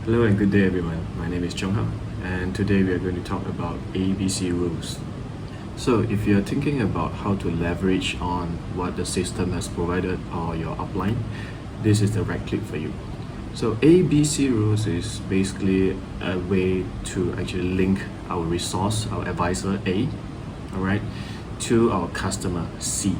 Hello and good day everyone. My name is Chung Hao and today we are going to talk about ABC rules. So if you're thinking about how to leverage on what the system has provided or your upline, this is the right clip for you. So ABC rules is basically a way to actually link our resource, our advisor A, alright, to our customer C,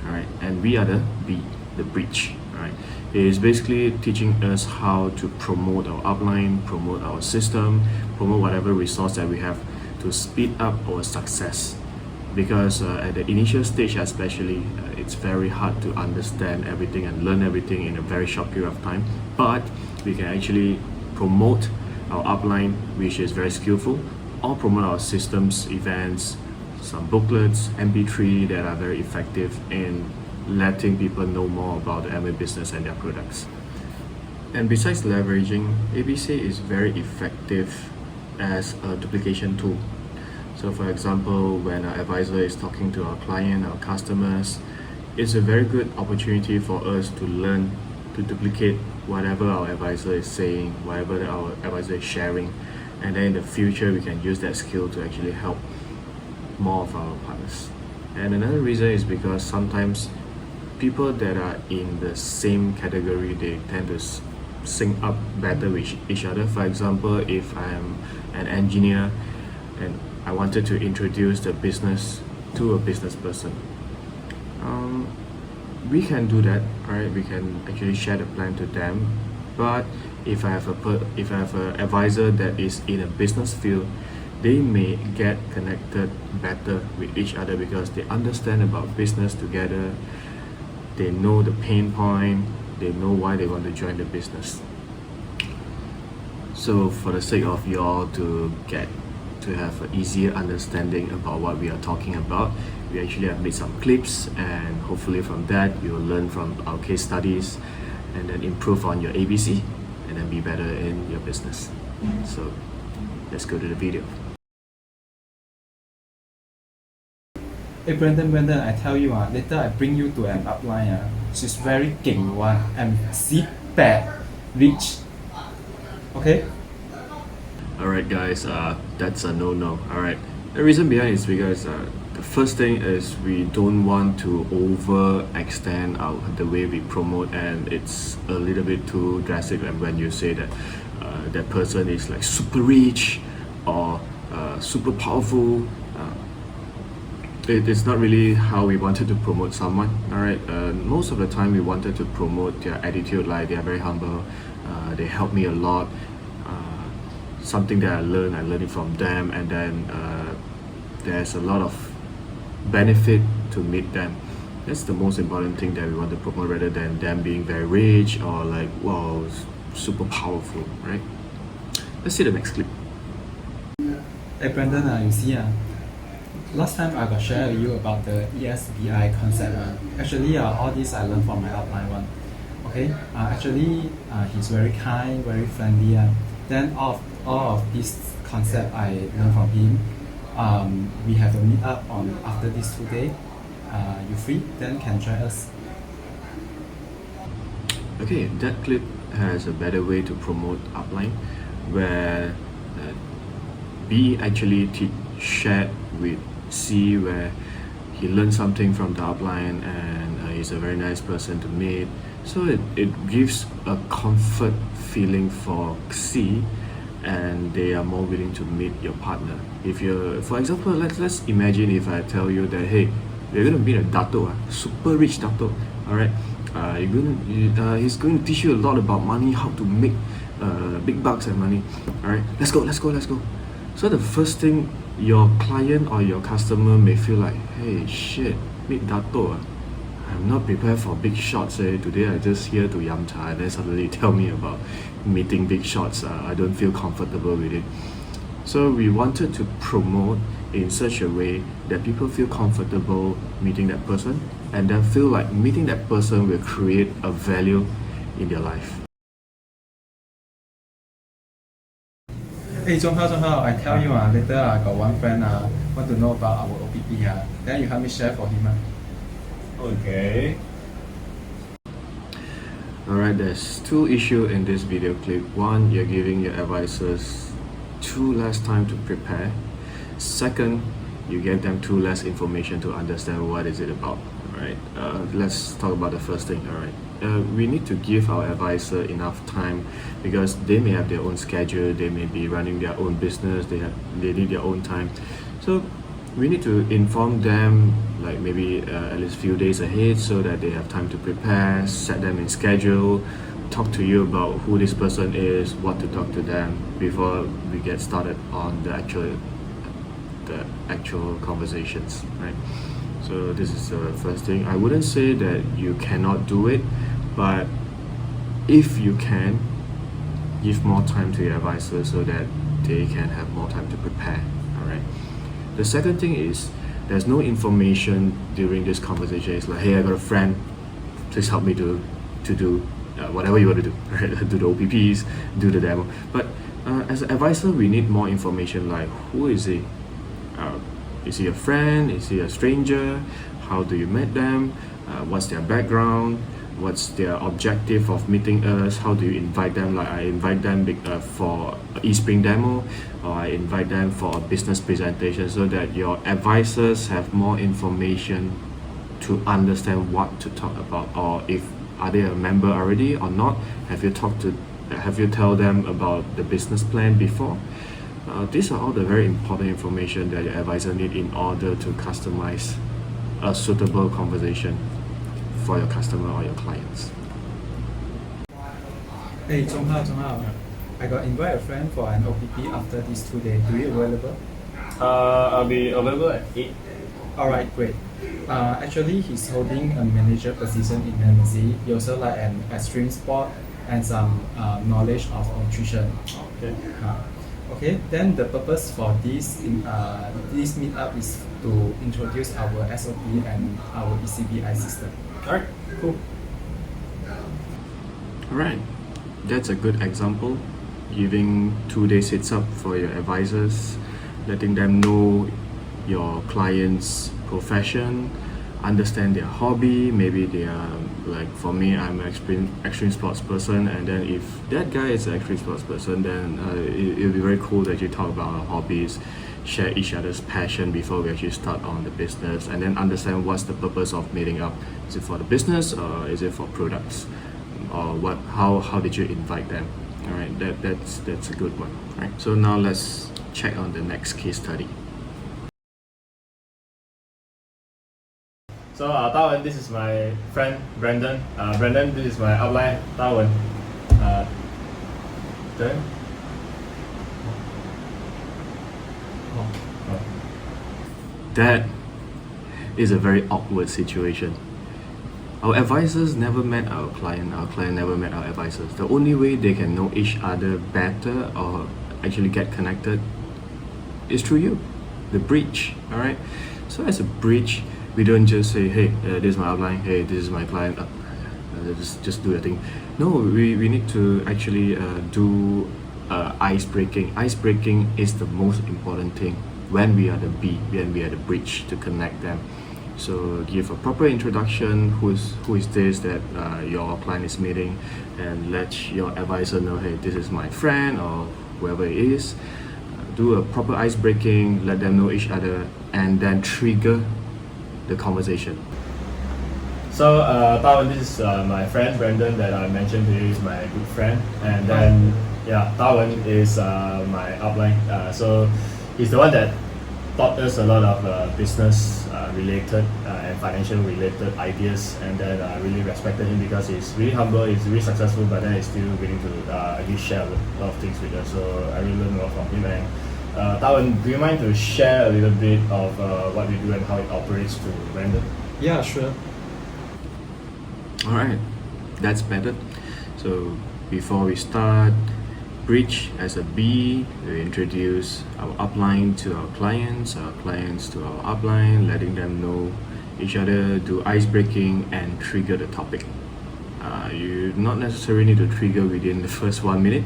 alright, and we are the B, the bridge, alright. It is basically teaching us how to promote our upline, promote our system, promote whatever resource that we have to speed up our success. Because at the initial stage especially, it's very hard to understand everything and learn everything in a very short period of time, but we can actually promote our upline, which is very skillful, or promote our systems, events, some booklets, MP3 that are very effective in letting people know more about the Amway business and their products. And besides leveraging, ABC is very effective as a duplication tool. So for example, when our advisor is talking to our client, our customers, it's a very good opportunity for us to learn to duplicate whatever our advisor is saying, whatever our advisor is sharing, and then in the future we can use that skill to actually help more of our partners. And another reason is because sometimes people that are in the same category, they tend to sync up better with each other. For example, if I am an engineer and I wanted to introduce the business to a business person, we can do that, right? We can actually share the plan to them. But if I have an advisor that is in a business field, they may get connected better with each other because they understand about business together. They know the pain point, they know why they want to join the business. So for the sake of y'all to get to have an easier understanding about what we are talking about, we actually have made some clips, and hopefully from that you'll learn from our case studies and then improve on your ABC and then be better in your business. So let's go to the video. Hey Brandon, I tell you later I bring you to an upline she's very 勁 one and C-Pad rich. Okay? Alright guys, that's a no-no. Alright, the reason behind is because the first thing is we don't want to overextend the way we promote, and it's a little bit too drastic when you say that that person is like super rich or super powerful. It is not really how we wanted to promote someone. Alright, most of the time we wanted to promote their attitude, like they are very humble, they help me a lot, something that I learned it from them, and then there's a lot of benefit to meet them. That's the most important thing that we want to promote, rather than them being very rich or like wow, super powerful, right? Let's see the next clip. Hey Brandon, you see last time I got share with you about the ESBI concept. Actually, all this I learned from my upline one. Okay, actually, he's very kind, very friendly. Then all of this concept I learned from him. We have a meet up on after this 2 days. You free? Then can join us. Okay, that clip has a better way to promote upline, where B actually shared with C, where he learned something from the upline, and he's a very nice person to meet. So it gives a comfort feeling for C, and they are more willing to meet your partner. If you're, for example, let's imagine if I tell you that, hey, we're going to meet a Dato, super rich Dato, alright? He's going to teach you a lot about money, how to make big bucks and money. Alright, let's go. So the first thing your client or your customer may feel like, hey shit, meet Dato. I'm not prepared for big shots. Today I just here to yam cha, and then suddenly tell me about meeting big shots. I don't feel comfortable with it. So we wanted to promote in such a way that people feel comfortable meeting that person, and then feel like meeting that person will create a value in their life. Hey Chung Hao, I tell you later I got one friend want to know about our OPP. Then you help me share for him. Okay. Alright, there's two issues in this video clip. One, you're giving your advisors too less time to prepare. Second, you give them too less information to understand what is it about. Alright, let's talk about the first thing. Alright, we need to give our advisor enough time because they may have their own schedule, they may be running their own business, they need their own time. So we need to inform them like maybe at least few days ahead so that they have time to prepare, set them in schedule, talk to you about who this person is, what to talk to them before we get started on the actual conversations, right? So this is the first thing. I wouldn't say that you cannot do it, but if you can, give more time to your advisor so that they can have more time to prepare. All right. The second thing is there's no information during this conversation. It's like, hey, I got a friend, please help me to do whatever you want to do, right? Do the OPPs, do the demo. But as an advisor, we need more information like who is he? Is he a friend? Is he a stranger? How do you meet them? What's their background? What's their objective of meeting us? How do you invite them? Like I invite them for eSpring demo, or I invite them for a business presentation, so that your advisors have more information to understand what to talk about, or if are they a member already or not? Have you tell them about the business plan before? These are all the very important information that your advisor need in order to customize a suitable conversation for your customer or your clients. Hey, Zhonghao, I got invite a friend for an OPP after these 2 days. Do you available? I'll be available at 8. Alright, great. Actually, he's holding a manager position in MNC. He also like an extreme sport and some knowledge of nutrition. Okay. Okay, then the purpose for this meetup is to introduce our SOP and our ECBI system. Alright, cool. Alright, that's a good example. Giving 2 days heads up for your advisors, letting them know your client's profession, understand their hobby. Maybe they are like, for me, I'm an extreme sports person, and then if that guy is an extreme sports person, then it'll be very cool that you talk about our hobbies, share each other's passion before we actually start on the business, and then understand what's the purpose of meeting up. Is it for the business, or is it for products, or what? How did you invite them? All right, that's a good one. All right, so now let's check on the next case study. So, Tawen, this is my friend Brandon. Brandon, this is my upline, Tawen. Then? That is a very awkward situation. Our advisors never met our client never met our advisors. The only way they can know each other better or actually get connected is through you, the bridge. All right. So as a bridge, we don't just say, hey, this is my outline, hey, this is my client, just do your thing. No, we need to actually do ice breaking. Ice breaking is the most important thing when we are when we are the bridge to connect them. So give a proper introduction, who is this that your client is meeting, and let your advisor know, hey, this is my friend or whoever it is. Do a proper ice breaking, let them know each other, and then trigger the conversation. So, Tawen, this is my friend Brandon that I mentioned to you is my good friend. And then, yeah, Tawen is my upline. So, he's the one that taught us a lot of business related and financial related ideas. And then I really respected him because he's really humble, he's really successful, but then he's still willing to actually share a lot of things with us. So, I really learned a lot from him. And Tawen, do you mind to share a little bit of what we do and how it operates to Brandon? Yeah, sure. Alright, that's better. So before we start, bridge as a B, we introduce our upline to our clients to our upline, letting them know each other, do ice breaking, and trigger the topic. You not necessarily need to trigger within the first 1 minute,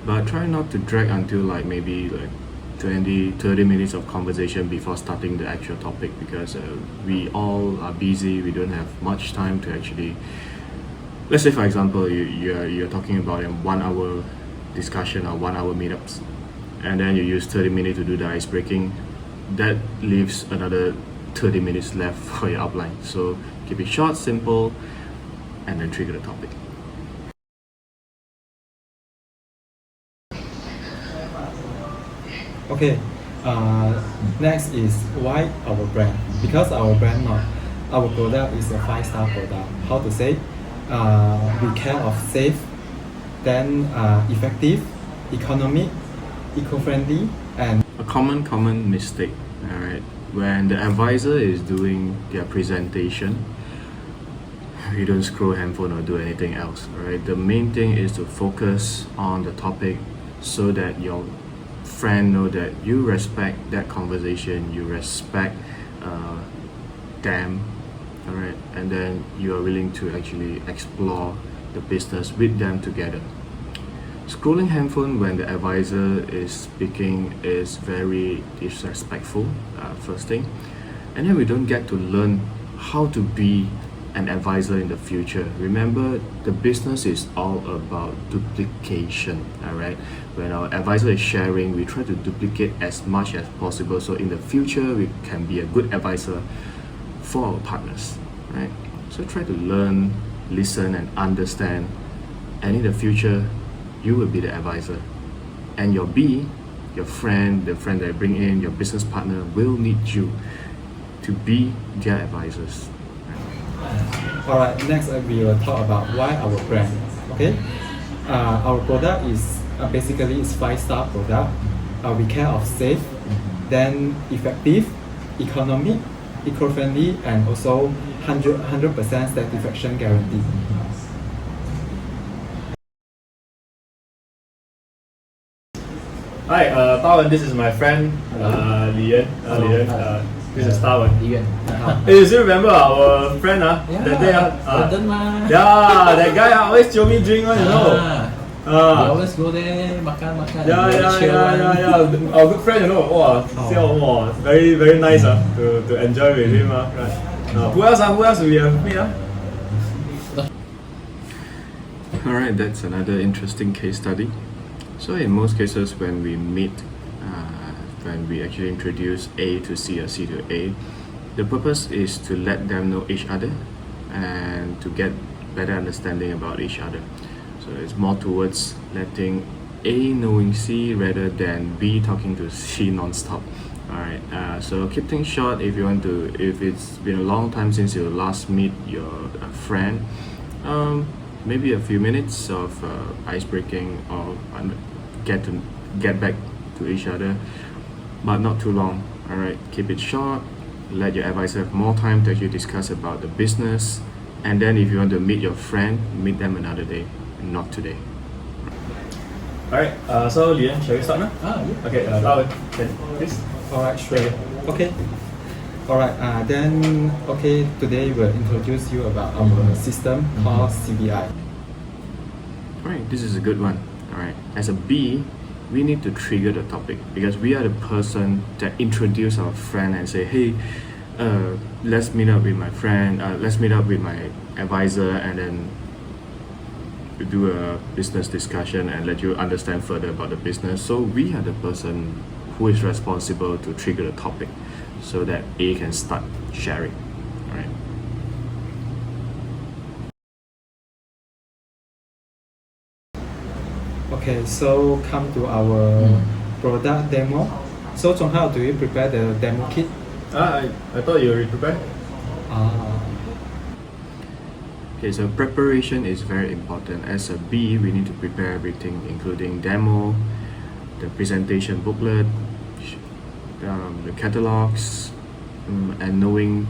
but try not to drag until like maybe like 20-30 minutes of conversation before starting the actual topic, because we all are busy, we don't have much time to actually let's say for example you're talking about a 1 hour discussion or 1 hour meetups, and then you use 30 minutes to do the ice breaking. That leaves another 30 minutes left for your outline. So keep it short, simple, and then trigger the topic. Okay, next is why our brand. Because our brand, not our product is a 5-star product. How to say? We care of safe, then effective, economic, eco-friendly, and A common mistake, all right, when the advisor is doing their presentation, you don't scroll handphone or do anything else, all right? The main thing is to focus on the topic so that your friend know that you respect that conversation, you respect them, all right, and then you are willing to actually explore the business with them together. Scrolling handphone when the advisor is speaking is very disrespectful, first thing, and then we don't get to learn how to be an advisor in the future. Remember, the business is all about duplication, all right? When our advisor is sharing, we try to duplicate as much as possible, so in the future we can be a good advisor for our partners, right? So try to learn, listen, and understand, and in the future you will be the advisor, and your B, your friend, the friend that you bring in, your business partner, will need you to be their advisors. Alright, next we will talk about why our brand. Okay, our product is basically is 5-star product. We care of safe, then effective, economic, eco-friendly, and also 100% satisfaction guarantee. Hi, Tawen, this is my friend, Lian. This is Tawen. Hey, you still remember our friend, that day? Yeah, that guy always jio me drink one, you know. We always go there, makan. Yeah. Our good friend, you know. Wow, very, very nice to enjoy with him. Right. Who else we have met? Alright, that's another interesting case study. So in most cases when we meet, when we actually introduce A to C or C to A, the purpose is to let them know each other and to get better understanding about each other. So it's more towards letting A knowing C rather than B talking to C non-stop. Alright, so keep things short. If it's been a long time since you last meet your friend, maybe a few minutes of ice breaking or get back to each other, but not too long. All right, keep it short. Let your advisor have more time to actually discuss about the business, and then if you want to meet your friend, meet them another day, not today. Alright, so Lian, shall we start now? Yeah. Okay, Tawen, please. Alright, sure. Okay. Alright, then today we'll introduce you about our system called CBI. Alright, this is a good one. Alright, as a B, we need to trigger the topic because we are the person that introduce our friend and say, hey, let's meet up with my friend, let's meet up with my advisor, and then do a business discussion and let you understand further about the business. So we are the person who is responsible to trigger the topic so that A can start sharing. Alright. Okay, so come to our product demo. So Chonghao, do you prepare the demo kit? I thought you were prepared. Okay, so preparation is very important. As a B, we need to prepare everything, including demo, the presentation booklet, the catalogs, and knowing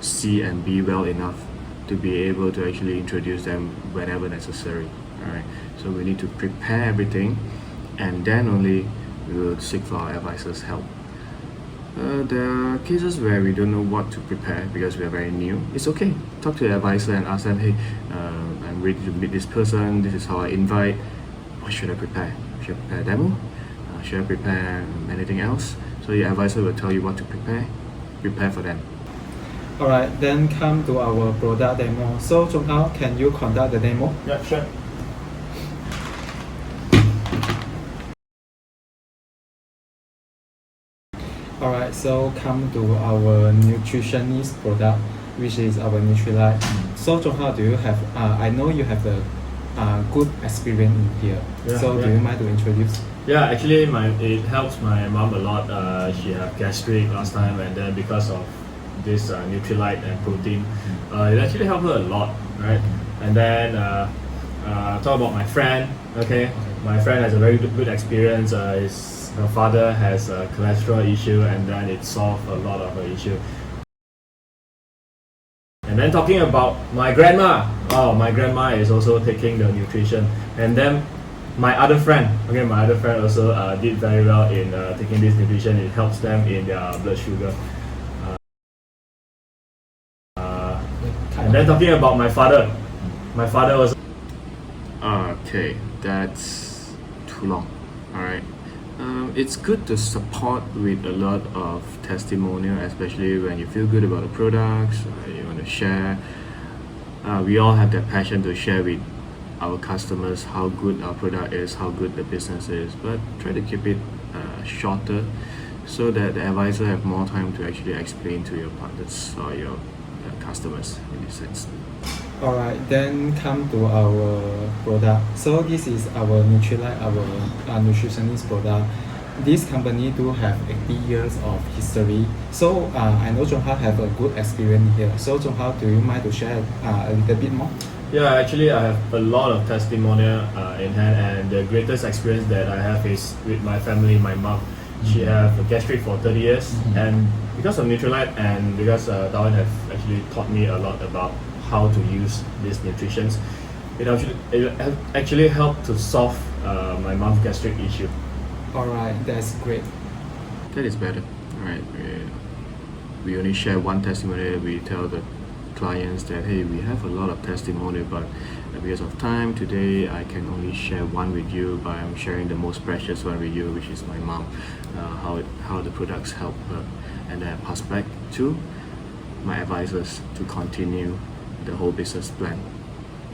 C and B well enough to be able to actually introduce them whenever necessary. Alright, so we need to prepare everything, and then only we will seek for our advisor's help. There are cases where we don't know what to prepare because we are very new. It's okay. Talk to the advisor and ask them, hey, I'm ready to meet this person. This is how I invite. What should I prepare? Should I prepare a demo? Should I prepare anything else? So your advisor will tell you what to prepare. Prepare for them. Alright, then come to our product demo. So Zhonghao, can you conduct the demo? Yeah, sure. Alright, so come to our nutritionist product, which is our Nutrilite. So Zhonghao, do you have? I know you have a good experience in here. Yeah, so yeah. do you mind to introduce? Yeah, actually, it helps my mom a lot. She had gastric last time, and then because of this Nutrilite and protein, it actually helped her a lot, right? And then talk about my friend. Okay, my friend has a very good experience. Her father has a cholesterol issue, and then it solved a lot of her issue. And then talking about my grandma. Oh, my grandma is also taking the nutrition, and then my other friend also did very well in taking this nutrition. It helps them in their blood sugar. And then talking about my father was Okay, that's too long. Alright. It's good to support with a lot of testimonial, especially when you feel good about the products, you want to share. We all have that passion to share with our customers how good our product is, how good the business is, but try to keep it shorter so that the advisor have more time to actually explain to your partners or your customers in this sense. Alright, then come to our product. So this is our Nutrilite, our nutritionist product. This company do have 80 years of history. So I know Zhonghao have a good experience here. So Zhonghao, do you mind to share a little bit more? Yeah, actually, I have a lot of testimonial in hand, and the greatest experience that I have is with my family, my mom. She have a gastric for 30 years, and because of Nutrilite and because Darwin have actually taught me a lot about how to use these nutritions, it actually helped to solve my mom's gastric issue. Alright, that's great. That is better. Alright. We only share one testimonial. We tell the clients that hey, we have a lot of testimonial, but because of time today I can only share one with you, but I'm sharing the most precious one with you, which is my mom, how the products help her, and then I pass back to my advisors to continue the whole business plan.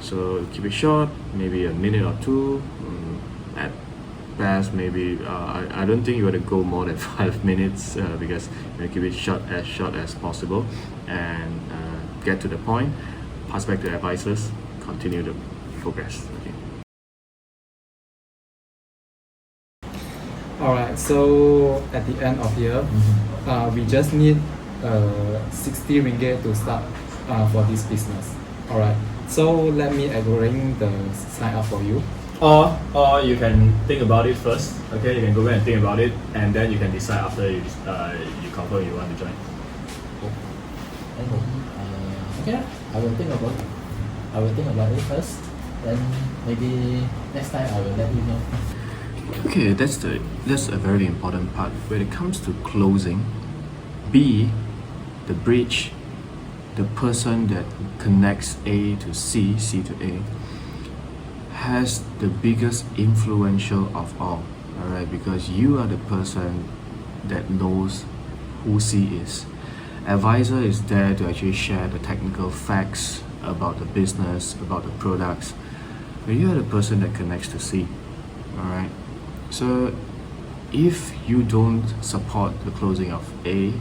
So keep it short, maybe a minute or two, at best maybe I don't think you want to go more than 5 minutes because you keep it short as possible, and get to the point, pass back to advisors, continue the progress. Okay. Alright, so at the end of here, we just need 60 ringgit to start for this business. Alright, so let me arrange the sign up for you. Or you can think about it first. Okay, you can go back and think about it, and then you can decide after you confirm you want to join. Okay, I will think about it. I will think about it first. Then maybe next time I will let you know. Okay, that's a very important part. When it comes to closing, be the bridge, the person that connects A to C, C to A, has the biggest influential of all. Alright, because you are the person that knows who C is. Advisor is there to actually share the technical facts about the business, about the products, but you are the person that connects to C. Alright, so if you don't support the closing of A,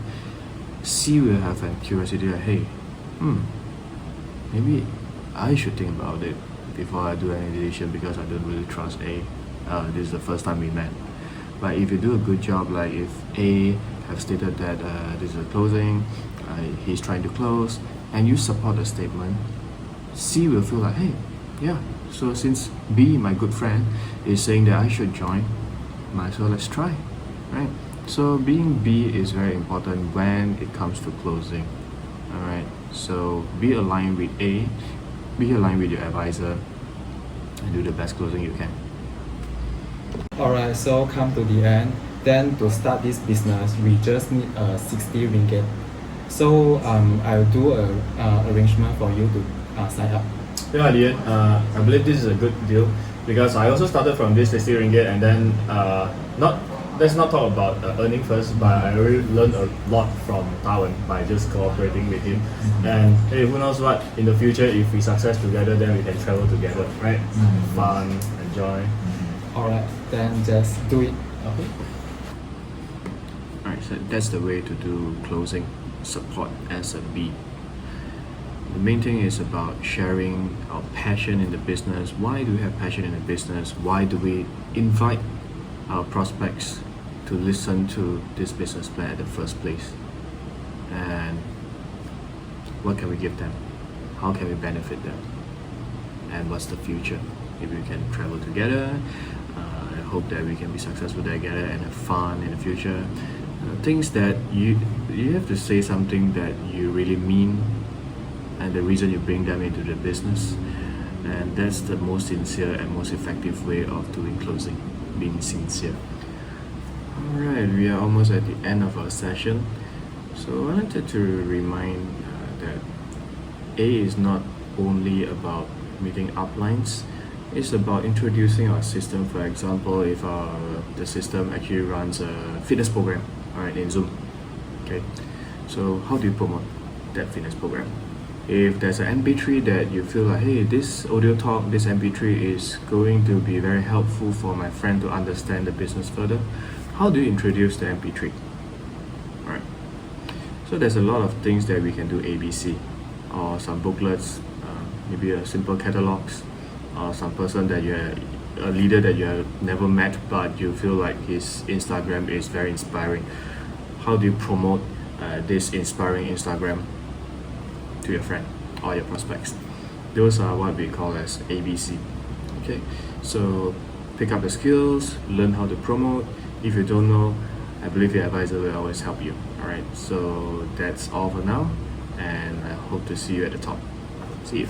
C will have a curiosity that hey, maybe I should think about it before I do any decision because I don't really trust A. This is the first time we met. But if you do a good job, like if A have stated that this is a closing, he's trying to close, and you support the statement, C will feel like, hey, yeah, so since B, my good friend, is saying that I should join, might as well let's try, right? So being B is very important when it comes to closing. Alright, so be aligned with A, be aligned with your advisor, and do the best closing you can. Alright, so come to the end. Then to start this business, we just need 60 ringgit. So I'll do a arrangement for you to sign up. Yeah, Lian, I believe this is a good deal because I also started from this 60 ringgit, and then not let's not talk about earning first, but I already learned a lot from Darwin by just cooperating with him. And hey, who knows what, in the future, if we success together, then we can travel together, right? Fun, enjoy. Alright, then just do it. Okay. Alright, so that's the way to do closing. Support as a B. The main thing is about sharing our passion in the business. Why do we have passion in the business? Why do we invite our prospects to listen to this business plan at the first place? And what can we give them? How can we benefit them? And what's the future? If we can travel together, I hope that we can be successful together and have fun in the future. Things that you have to say something that you really mean, and the reason you bring them into the business, and that's the most sincere and most effective way of doing closing, being sincere. Alright, we are almost at the end of our session, so I wanted to remind that A is not only about meeting uplines, it's about introducing our system. For example, if the system actually runs a fitness program, alright, in Zoom, okay, so how do you promote that fitness program? If there's an MP3 that you feel like, hey, this audio talk, this MP3 is going to be very helpful for my friend to understand the business further, how do you introduce the MP3? Alright, so there's a lot of things that we can do ABC, or some booklets, maybe a simple catalogs, or some person that a leader that you have never met but you feel like his Instagram is very inspiring. How do you promote this inspiring Instagram to your friend or your prospects? Those are what we call as ABC. Okay, so pick up the skills, learn how to promote. If you don't know, I believe your advisor will always help you. Alright, so that's all for now, and I hope to see you at the top. See you.